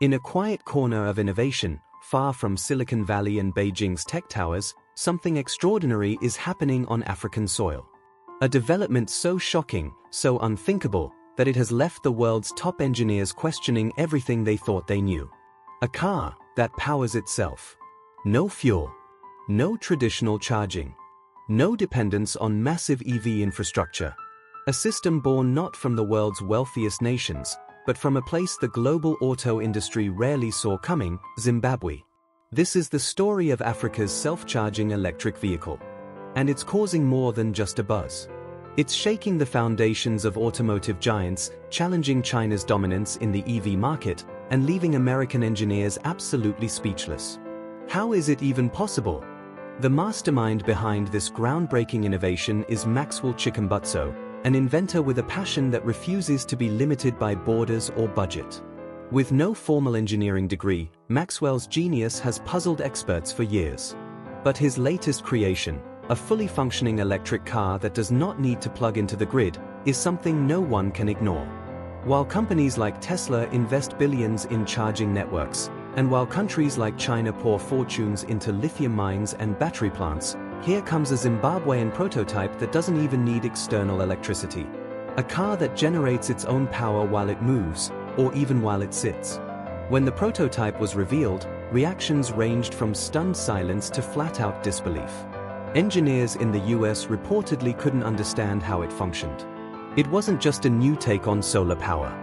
In a quiet corner of innovation, far from Silicon Valley and Beijing's tech towers, something extraordinary is happening on African soil. A development so shocking, so unthinkable, that it has left the world's top engineers questioning everything they thought they knew. A car that powers itself. No fuel. No traditional charging. No dependence on massive EV infrastructure. A system born not from the world's wealthiest nations, but from a place the global auto industry rarely saw coming, Zimbabwe. This is the story of Africa's self-charging electric vehicle. And it's causing more than just a buzz. It's shaking the foundations of automotive giants, challenging China's dominance in the EV market, and leaving American engineers absolutely speechless. How is it even possible? The mastermind behind this groundbreaking innovation is Maxwell Chikumbutso, an inventor with a passion that refuses to be limited by borders or budget. With no formal engineering degree, Maxwell's genius has puzzled experts for years. But his latest creation, a fully functioning electric car that does not need to plug into the grid, is something no one can ignore. While companies like Tesla invest billions in charging networks, and while countries like China pour fortunes into lithium mines and battery plants, here comes a Zimbabwean prototype that doesn't even need external electricity. A car that generates its own power while it moves, or even while it sits. When the prototype was revealed, reactions ranged from stunned silence to flat-out disbelief. Engineers in the US reportedly couldn't understand how it functioned. It wasn't just a new take on solar power.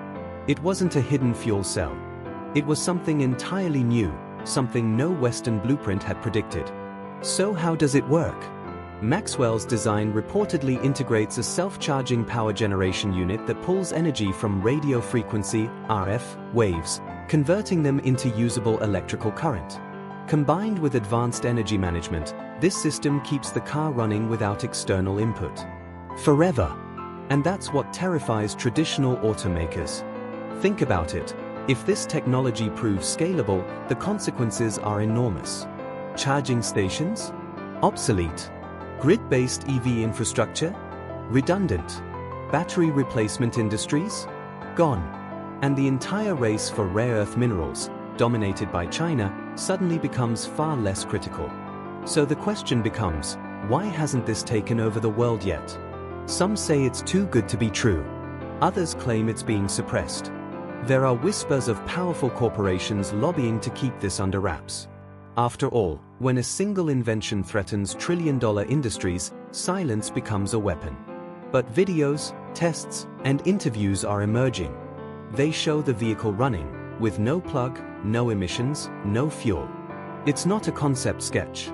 It wasn't a hidden fuel cell. It was something entirely new, something no Western blueprint had predicted. So how does it work? Maxwell's design reportedly integrates a self-charging power generation unit that pulls energy from radio frequency (RF) waves, converting them into usable electrical current. Combined with advanced energy management, this system keeps the car running without external input. Forever. And that's what terrifies traditional automakers. Think about it. If this technology proves scalable, the consequences are enormous. Charging stations? Obsolete. Grid-based EV infrastructure? Redundant. Battery replacement industries? Gone. And the entire race for rare earth minerals, dominated by China, suddenly becomes far less critical. So the question becomes, why hasn't this taken over the world yet? Some say it's too good to be true. Others claim it's being suppressed. There are whispers of powerful corporations lobbying to keep this under wraps. After all, when a single invention threatens trillion-dollar industries, silence becomes a weapon. But videos, tests, and interviews are emerging. They show the vehicle running, with no plug, no emissions, no fuel. It's not a concept sketch.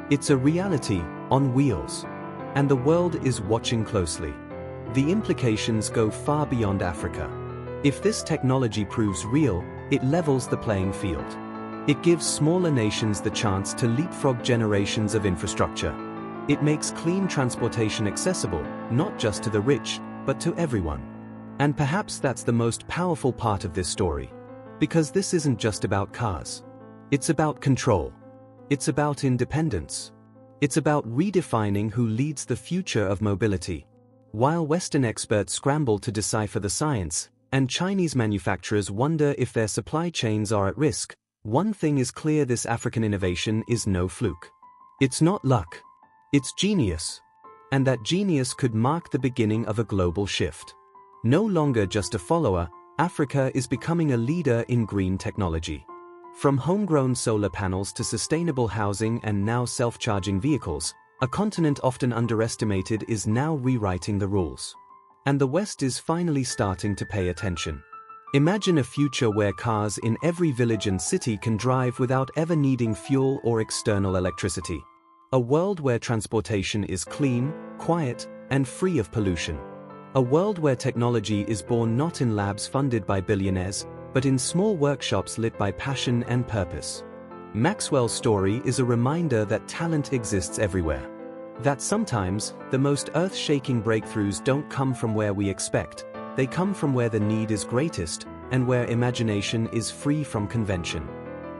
It's a reality, on wheels. And the world is watching closely. The implications go far beyond Africa. If this technology proves real, it levels the playing field. It gives smaller nations the chance to leapfrog generations of infrastructure. It makes clean transportation accessible, not just to the rich, but to everyone. And perhaps that's the most powerful part of this story. Because this isn't just about cars. It's about control. It's about independence. It's about redefining who leads the future of mobility. While Western experts scramble to decipher the science, and Chinese manufacturers wonder if their supply chains are at risk, one thing is clear: this African innovation is no fluke. It's not luck. It's genius. And that genius could mark the beginning of a global shift. No longer just a follower, Africa is becoming a leader in green technology. From homegrown solar panels to sustainable housing and now self-charging vehicles, a continent often underestimated is now rewriting the rules. And the West is finally starting to pay attention. Imagine a future where cars in every village and city can drive without ever needing fuel or external electricity. A world where transportation is clean, quiet, and free of pollution. A world where technology is born not in labs funded by billionaires, but in small workshops lit by passion and purpose. Maxwell's story is a reminder that talent exists everywhere. That sometimes, the most earth-shaking breakthroughs don't come from where we expect. They come from where the need is greatest, and where imagination is free from convention.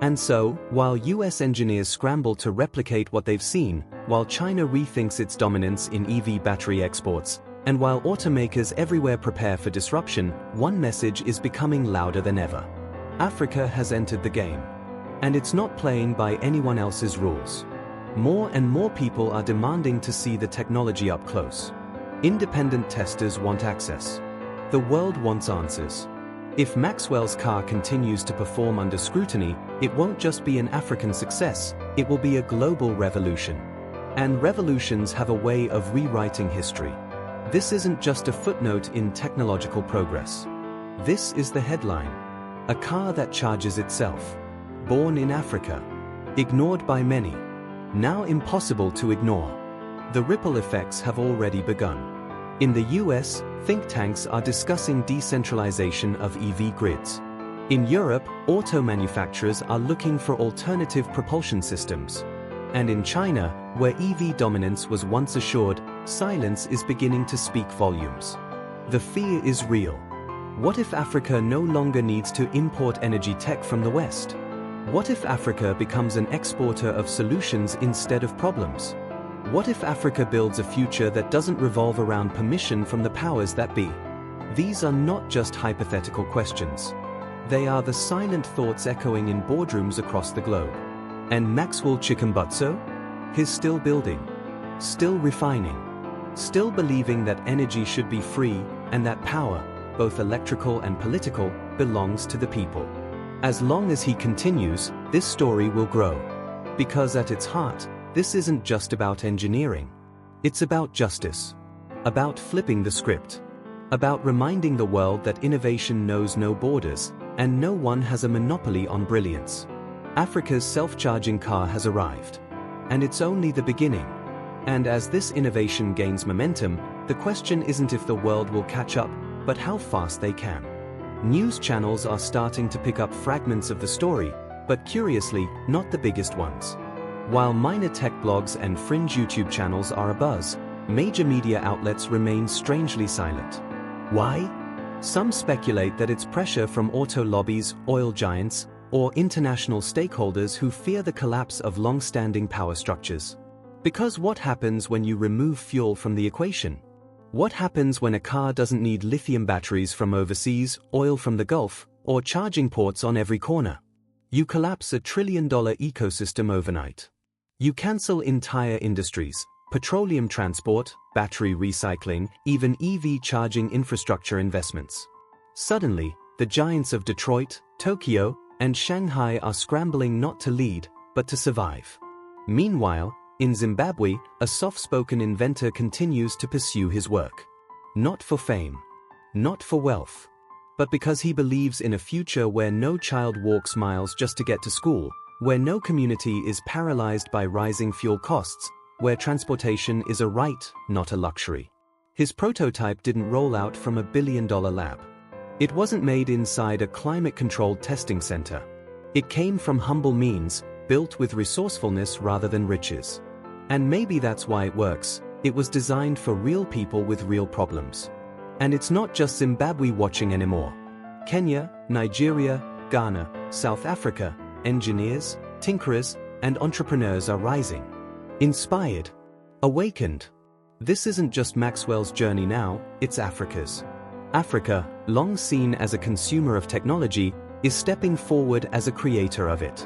And so, while US engineers scramble to replicate what they've seen, while China rethinks its dominance in EV battery exports, and while automakers everywhere prepare for disruption, one message is becoming louder than ever. Africa has entered the game. And it's not playing by anyone else's rules. More and more people are demanding to see the technology up close. Independent testers want access. The world wants answers. If Maxwell's car continues to perform under scrutiny, it won't just be an African success, it will be a global revolution. And revolutions have a way of rewriting history. This isn't just a footnote in technological progress. This is the headline. A car that charges itself. Born in Africa. Ignored by many. Now impossible to ignore. The ripple effects have already begun. In the US, think tanks are discussing decentralization of EV grids. In Europe, auto manufacturers are looking for alternative propulsion systems. And in China, where EV dominance was once assured, silence is beginning to speak volumes. The fear is real. What if Africa no longer needs to import energy tech from the West? What if Africa becomes an exporter of solutions instead of problems? What if Africa builds a future that doesn't revolve around permission from the powers that be? These are not just hypothetical questions. They are the silent thoughts echoing in boardrooms across the globe. And Maxwell Chikumbutso? He's still building, still refining, still believing that energy should be free and that power, both electrical and political, belongs to the people. As long as he continues, this story will grow. Because at its heart, this isn't just about engineering. It's about justice. About flipping the script. About reminding the world that innovation knows no borders, and no one has a monopoly on brilliance. Africa's self-charging car has arrived. And it's only the beginning. And as this innovation gains momentum, the question isn't if the world will catch up, but how fast they can. News channels are starting to pick up fragments of the story, but curiously, not the biggest ones. While minor tech blogs and fringe YouTube channels are abuzz, major media outlets remain strangely silent. Why? Some speculate that it's pressure from auto lobbies, oil giants, or international stakeholders who fear the collapse of long-standing power structures. Because what happens when you remove fuel from the equation? What happens when a car doesn't need lithium batteries from overseas, oil from the Gulf, or charging ports on every corner? You collapse a trillion-dollar ecosystem overnight. You cancel entire industries, petroleum transport, battery recycling, even EV charging infrastructure investments. Suddenly, the giants of Detroit, Tokyo, and Shanghai are scrambling not to lead, but to survive. Meanwhile, in Zimbabwe, a soft-spoken inventor continues to pursue his work. Not for fame, not for wealth, but because he believes in a future where no child walks miles just to get to school, where no community is paralyzed by rising fuel costs, where transportation is a right, not a luxury. His prototype didn't roll out from a billion-dollar lab. It wasn't made inside a climate-controlled testing center. It came from humble means, built with resourcefulness rather than riches. And maybe that's why it works. It was designed for real people with real problems. And it's not just Zimbabwe watching anymore. Kenya, Nigeria, Ghana, South Africa, engineers, tinkerers, and entrepreneurs are rising. Inspired. Awakened. This isn't just Maxwell's journey now, it's Africa's. Africa, long seen as a consumer of technology, is stepping forward as a creator of it.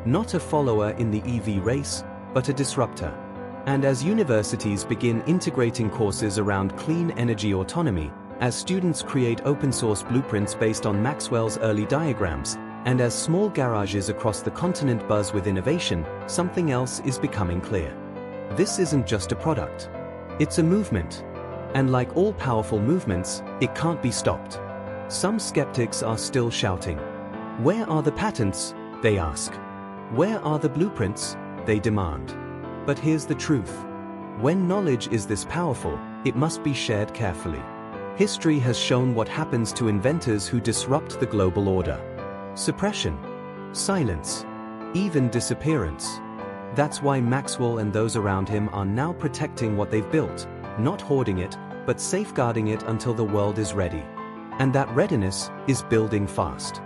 Not a follower in the EV race, but a disruptor. And as universities begin integrating courses around clean energy autonomy, as students create open-source blueprints based on Maxwell's early diagrams, and as small garages across the continent buzz with innovation, something else is becoming clear. This isn't just a product. It's a movement. And like all powerful movements, it can't be stopped. Some skeptics are still shouting. Where are the patents? They ask. Where are the blueprints? They demand. But here's the truth. When knowledge is this powerful, it must be shared carefully. History has shown what happens to inventors who disrupt the global order. Suppression, silence, even disappearance. That's why Maxwell and those around him are now protecting what they've built, not hoarding it, but safeguarding it until the world is ready. And that readiness is building fast.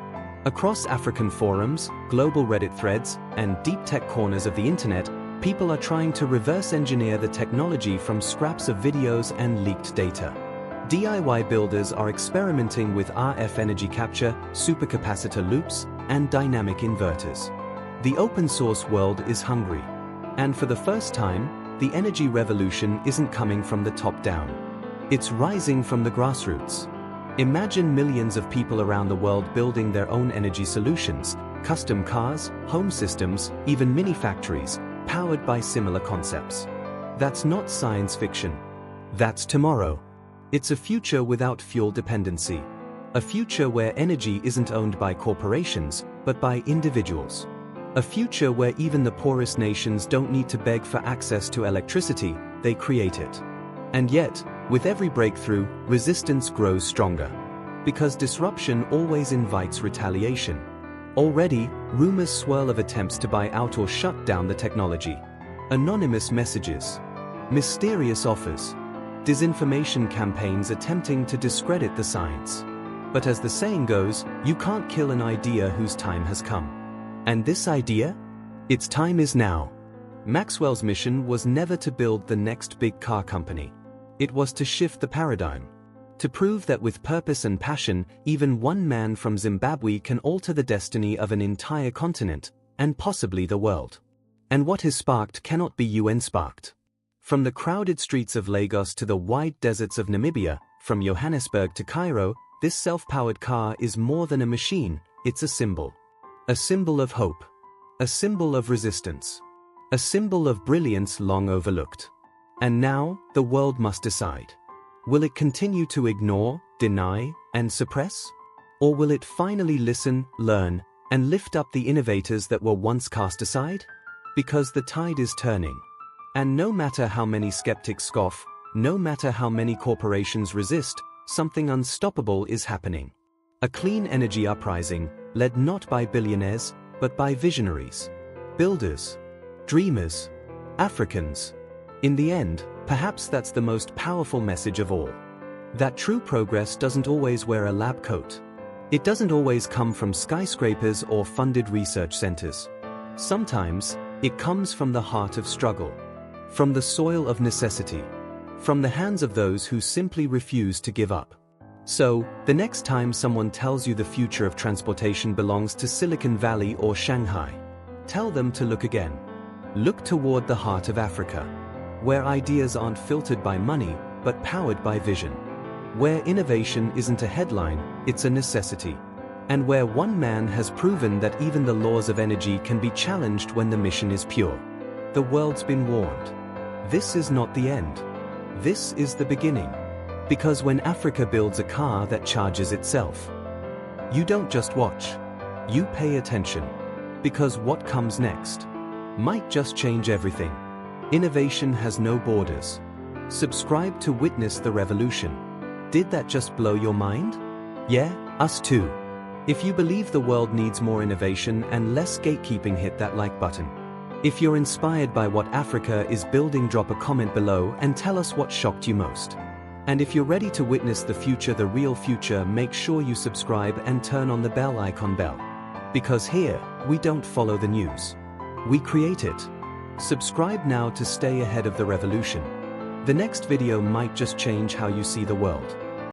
Across African forums, global Reddit threads, and deep tech corners of the internet, people are trying to reverse engineer the technology from scraps of videos and leaked data. DIY builders are experimenting with RF energy capture, supercapacitor loops, and dynamic inverters. The open-source world is hungry. And for the first time, the energy revolution isn't coming from the top down. It's rising from the grassroots. Imagine millions of people around the world building their own energy solutions, custom cars, home systems, even mini factories, powered by similar concepts. That's not science fiction. That's tomorrow. It's a future without fuel dependency. A future where energy isn't owned by corporations, but by individuals. A future where even the poorest nations don't need to beg for access to electricity, they create it. And yet, with every breakthrough, resistance grows stronger. Because disruption always invites retaliation. Already, rumors swirl of attempts to buy out or shut down the technology. Anonymous messages. Mysterious offers. Disinformation campaigns attempting to discredit the science. But as the saying goes, you can't kill an idea whose time has come. And this idea? Its time is now. Maxwell's mission was never to build the next big car company. It was to shift the paradigm. To prove that with purpose and passion, even one man from Zimbabwe can alter the destiny of an entire continent, and possibly the world. And what is sparked cannot be UN-sparked. From the crowded streets of Lagos to the wide deserts of Namibia, from Johannesburg to Cairo, this self-powered car is more than a machine, it's a symbol. A symbol of hope. A symbol of resistance. A symbol of brilliance long overlooked. And now, the world must decide. Will it continue to ignore, deny, and suppress? Or will it finally listen, learn, and lift up the innovators that were once cast aside? Because the tide is turning. And no matter how many skeptics scoff, no matter how many corporations resist, something unstoppable is happening. A clean energy uprising, led not by billionaires, but by visionaries, builders, dreamers, Africans. In the end, perhaps that's the most powerful message of all. That true progress doesn't always wear a lab coat. It doesn't always come from skyscrapers or funded research centers. Sometimes, it comes from the heart of struggle. From the soil of necessity. From the hands of those who simply refuse to give up. So, the next time someone tells you the future of transportation belongs to Silicon Valley or Shanghai, tell them to look again. Look toward the heart of Africa. Where ideas aren't filtered by money, but powered by vision. Where innovation isn't a headline, it's a necessity. And where one man has proven that even the laws of energy can be challenged when the mission is pure. The world's been warned. This is not the end. This is the beginning. Because when Africa builds a car that charges itself, you don't just watch. You pay attention. Because what comes next might just change everything. Innovation has no borders. Subscribe to witness the revolution. Did that just blow your mind? Yeah, us too. If you believe the world needs more innovation and less gatekeeping, hit that like button. If you're inspired by what Africa is building, drop a comment below and tell us what shocked you most. And if you're ready to witness the future, the real future, make sure you subscribe and turn on the bell icon. Because here, we don't follow the news. We create it. Subscribe now to stay ahead of the revolution. The next video might just change how you see the world.